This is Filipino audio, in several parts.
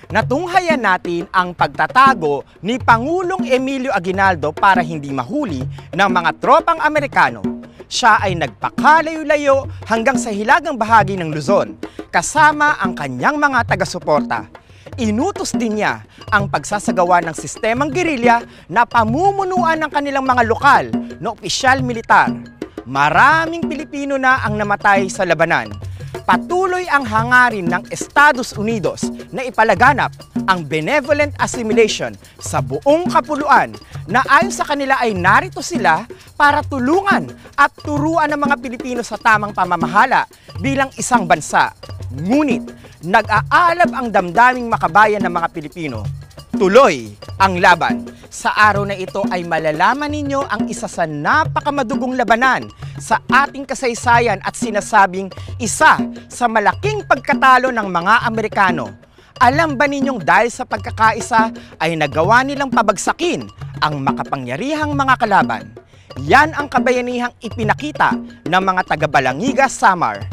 Natunghayan natin ang pagtatago ni Pangulong Emilio Aguinaldo para hindi mahuli ng mga tropang Amerikano. Siya ay nagpakalayo-layo hanggang sa hilagang bahagi ng Luzon, kasama ang kanyang mga taga-suporta. Inutos din niya ang pagsasagawa ng sistemang gerilya na pamumunuan ng kanilang mga lokal na opisyal militar. Maraming Pilipino na ang namatay sa labanan. Patuloy ang hangarin ng Estados Unidos na ipalaganap ang benevolent assimilation sa buong kapuluan na ayon sa kanila ay narito sila para tulungan at turuan ng mga Pilipino sa tamang pamamahala bilang isang bansa. Ngunit nag-aalab ang damdaming makabayan ng mga Pilipino. Tuloy ang laban. Sa araw na ito ay malalaman ninyo ang isa sa napakamadugong labanan sa ating kasaysayan at sinasabing isa sa malaking pagkatalo ng mga Amerikano. Alam ba ninyong dahil sa pagkakaisa ay nagawa nilang pabagsakin ang makapangyarihang mga kalaban? Yan ang kabayanihang ipinakita ng mga taga-Balangiga, Samar.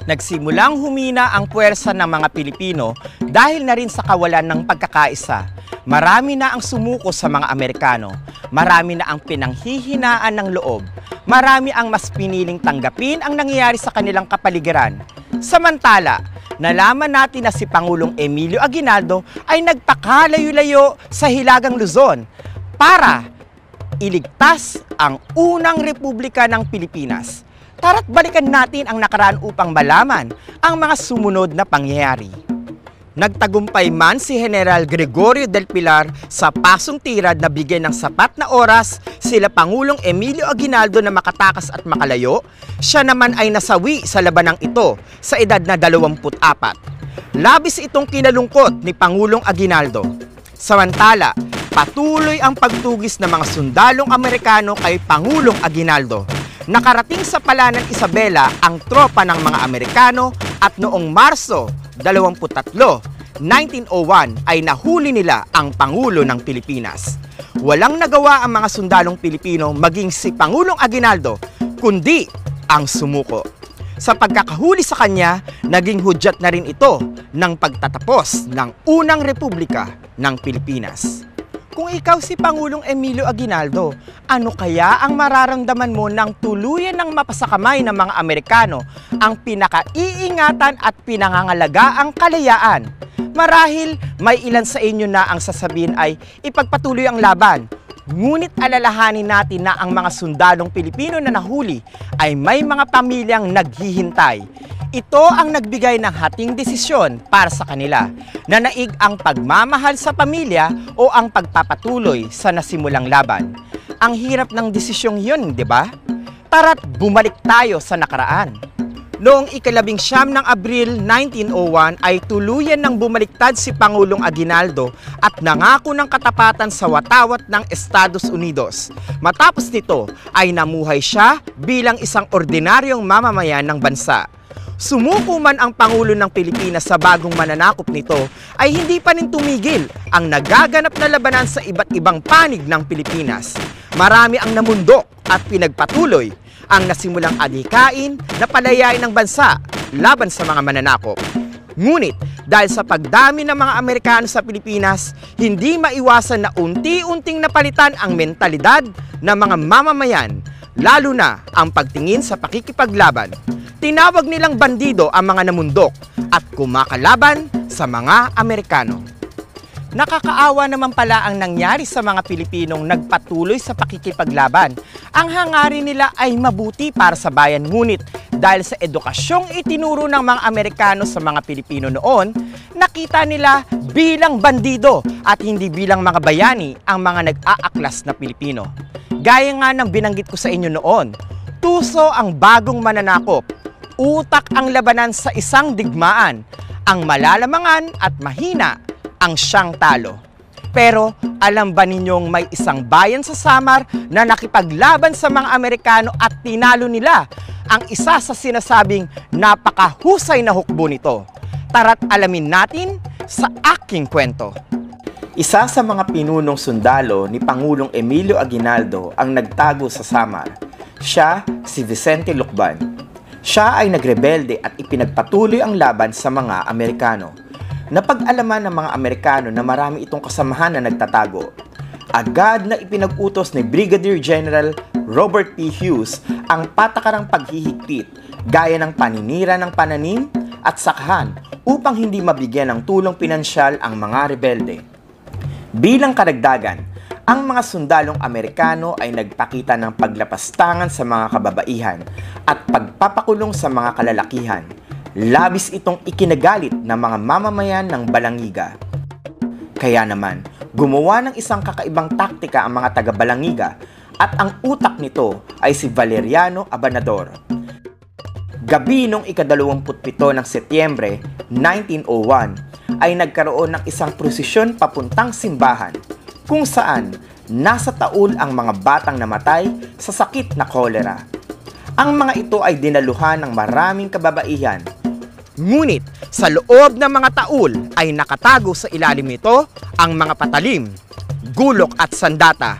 Nagsimulang humina ang puwersa ng mga Pilipino dahil na rin sa kawalan ng pagkakaisa. Marami na ang sumuko sa mga Amerikano. Marami na ang pinanghihinaan ng loob. Marami ang mas piniling tanggapin ang nangyayari sa kanilang kapaligiran. Samantala, nalaman natin na si Pangulong Emilio Aguinaldo ay nagpakalayo-layo sa Hilagang Luzon para iligtas ang unang republika ng Pilipinas. Tara't balikan natin ang nakaraan upang malaman ang mga sumunod na pangyayari. Nagtagumpay man si General Gregorio del Pilar sa pasong tirad na bigyan ng sapat na oras sila Pangulong Emilio Aguinaldo na makatakas at makalayo, siya naman ay nasawi sa labanang ito sa edad na 24. Labis itong kinalungkot ni Pangulong Aguinaldo. Samantala, patuloy ang pagtugis ng mga sundalong Amerikano kay Pangulong Aguinaldo. Nakarating sa Palanan Isabela ang tropa ng mga Amerikano at noong Marso 23, 1901 ay nahuli nila ang Pangulo ng Pilipinas. Walang nagawa ang mga sundalong Pilipino maging si Pangulong Aguinaldo, kundi ang sumuko. Sa pagkakahuli sa kanya, naging hudyat na rin ito ng pagtatapos ng unang republika ng Pilipinas. Kung ikaw si Pangulong Emilio Aguinaldo, ano kaya ang mararamdaman mo nang tuluyan ng mapasakamay ng mga Amerikano ang pinakaiingatan at pinangangalagaang kalayaan? Marahil may ilan sa inyo na ang sasabihin ay ipagpatuloy ang laban. Ngunit alalahanin natin na ang mga sundalong Pilipino na nahuli ay may mga pamilyang naghihintay. Ito ang nagbigay ng hating desisyon para sa kanila, na naig ang pagmamahal sa pamilya o ang pagpapatuloy sa nasimulang laban. Ang hirap ng desisyong yun, di ba? Tara't bumalik tayo sa nakaraan. Noong ika-19 ng Abril 1901 ay tuluyan ng bumaliktad si Pangulong Aguinaldo at nangako ng katapatan sa watawat ng Estados Unidos. Matapos nito ay namuhay siya bilang isang ordinaryong mamamayan ng bansa. Sumuko man ang Pangulo ng Pilipinas sa bagong mananakop nito, ay hindi pa rin tumigil ang nagaganap na labanan sa iba't ibang panig ng Pilipinas. Marami ang namundok at pinagpatuloy ang nasimulang adhikain na palayain ng bansa laban sa mga mananakop. Ngunit dahil sa pagdami ng mga Amerikano sa Pilipinas, hindi maiwasan na unti-unting napalitan ang mentalidad ng mga mamamayan, lalo na ang pagtingin sa pakikipaglaban. Tinawag nilang bandido ang mga namundok at kumakalaban sa mga Amerikano. Nakakaawa naman pala ang nangyari sa mga Pilipinong nagpatuloy sa pakikipaglaban. Ang hangarin nila ay mabuti para sa bayan, ngunit dahil sa edukasyong itinuro ng mga Amerikano sa mga Pilipino noon, nakita nila bilang bandido at hindi bilang mga bayani ang mga nag-aaklas na Pilipino. Gaya nga ng binanggit ko sa inyo noon, tuso ang bagong mananakop. Utak ang labanan sa isang digmaan, ang malalamangan at mahina ang siyang talo. Pero alam ba ninyong may isang bayan sa Samar na nakipaglaban sa mga Amerikano at tinalo nila ang isa sa sinasabing napakahusay na hukbo nito? Tara't alamin natin sa aking kwento. Isa sa mga pinunong sundalo ni Pangulong Emilio Aguinaldo ang nagtago sa Samar. Siya si Vicente Lucban. Siya ay nagrebelde at ipinagpatuloy ang laban sa mga Amerikano. Napag-alaman ng mga Amerikano na marami itong kasamahan na nagtatago. Agad na ipinag-utos ni Brigadier General Robert P. Hughes ang patakarang paghihigpit gaya ng paninira ng pananim at sakahan upang hindi mabigyan ng tulong pinansyal ang mga rebelde. Bilang karagdagan, ang mga sundalong Amerikano ay nagpakita ng paglapastangan sa mga kababaihan at pagpapakulong sa mga kalalakihan. Labis itong ikinagalit ng mga mamamayan ng Balangiga. Kaya naman, gumawa ng isang kakaibang taktika ang mga taga-Balangiga at ang utak nito ay si Valeriano Abanador. Gabi noong ika-27 ng Setyembre 1901 ay nagkaroon ng isang prosesyon papuntang simbahan kung saan nasa taul ang mga batang namatay sa sakit na kolera. Ang mga ito ay dinaluhan ng maraming kababaihan. Ngunit sa loob ng mga taul ay nakatago sa ilalim nito ang mga patalim, gulok at sandata.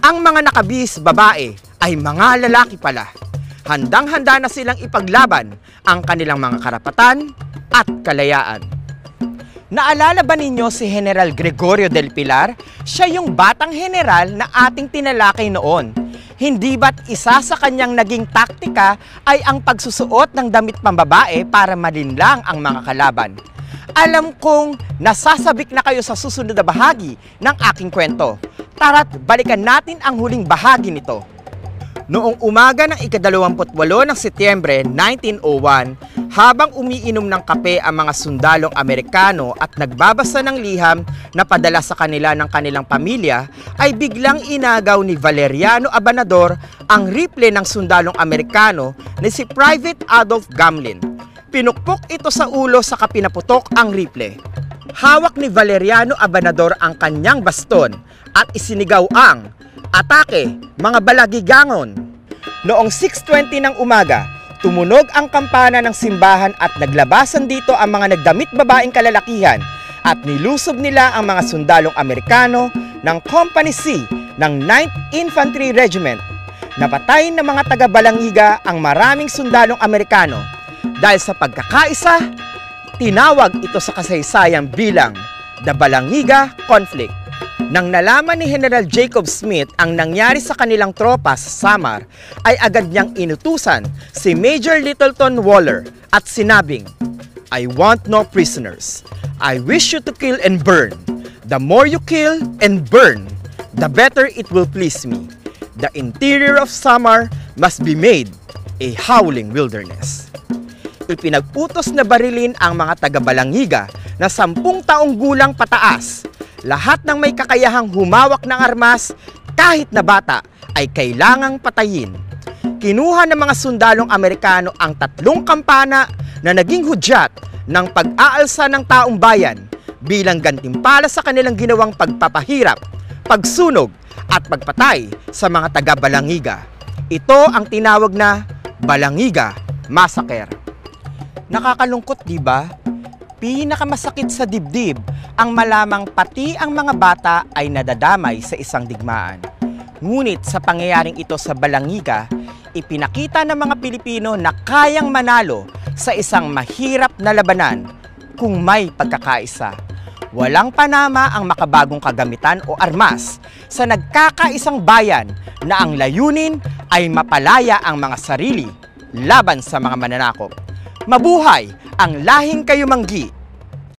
Ang mga nakabihis babae ay mga lalaki pala. Handang-handa na silang ipaglaban ang kanilang mga karapatan at kalayaan. Naalala ba ninyo si General Gregorio del Pilar? Siya yung batang general na ating tinalakay noon. Hindi ba't isa sa kanyang naging taktika ay ang pagsusuot ng damit pambabae para malinlang ang mga kalaban? Alam kong nasasabik na kayo sa susunod na bahagi ng aking kwento. Tara't balikan natin ang huling bahagi nito. Noong umaga ng ika-28 ng Setyembre 1901, habang umiinom ng kape ang mga sundalong Amerikano at nagbabasa ng liham na padala sa kanila ng kanilang pamilya, ay biglang inagaw ni Valeriano Abanador ang rifle ng sundalong Amerikano na si Private Adolph Gamlin. Pinukpok ito sa ulo saka pinaputok ang rifle. Hawak ni Valeriano Abanador ang kanyang baston at isinigaw ang "Atake, mga balagigangon!" Noong 6:20 ng umaga, tumunog ang kampana ng simbahan at naglabasan dito ang mga nagdamit babaeng kalalakihan at nilusob nila ang mga sundalong Amerikano ng Company C ng 9th Infantry Regiment. Napatay ng mga taga-Balangiga ang maraming sundalong Amerikano. Dahil sa pagkakaisa, tinawag ito sa kasaysayan bilang The Balangiga Conflict. Nang nalaman ni General Jacob Smith ang nangyari sa kanilang tropa sa Samar, ay agad niyang inutusan si Major Littleton Waller at sinabing, "I want no prisoners. I wish you to kill and burn. The more you kill and burn, the better it will please me. The interior of Samar must be made a howling wilderness." Ipinag-utos na barilin ang mga taga-Balangiga na 10 taong gulang pataas. Lahat ng may kakayahang humawak ng armas, kahit na bata, ay kailangang patayin. Kinuha ng mga sundalong Amerikano ang 3 kampana na naging hudyat ng pag-aalsa ng taong bayan bilang gantimpala sa kanilang ginawang pagpapahirap, pagsunog at pagpatay sa mga taga-Balangiga. Ito ang tinawag na Balangiga Massacre. Nakakalungkot, di ba? Pinakamasakit sa dibdib ang malamang pati ang mga bata ay nadadamay sa isang digmaan. Ngunit sa pangyayaring ito sa Balangiga, ipinakita ng mga Pilipino na kayang manalo sa isang mahirap na labanan kung may pagkakaisa. Walang panama ang makabagong kagamitan o armas sa nagkakaisang bayan na ang layunin ay mapalaya ang mga sarili laban sa mga mananakop. Mabuhay ang lahing Kayumanggi!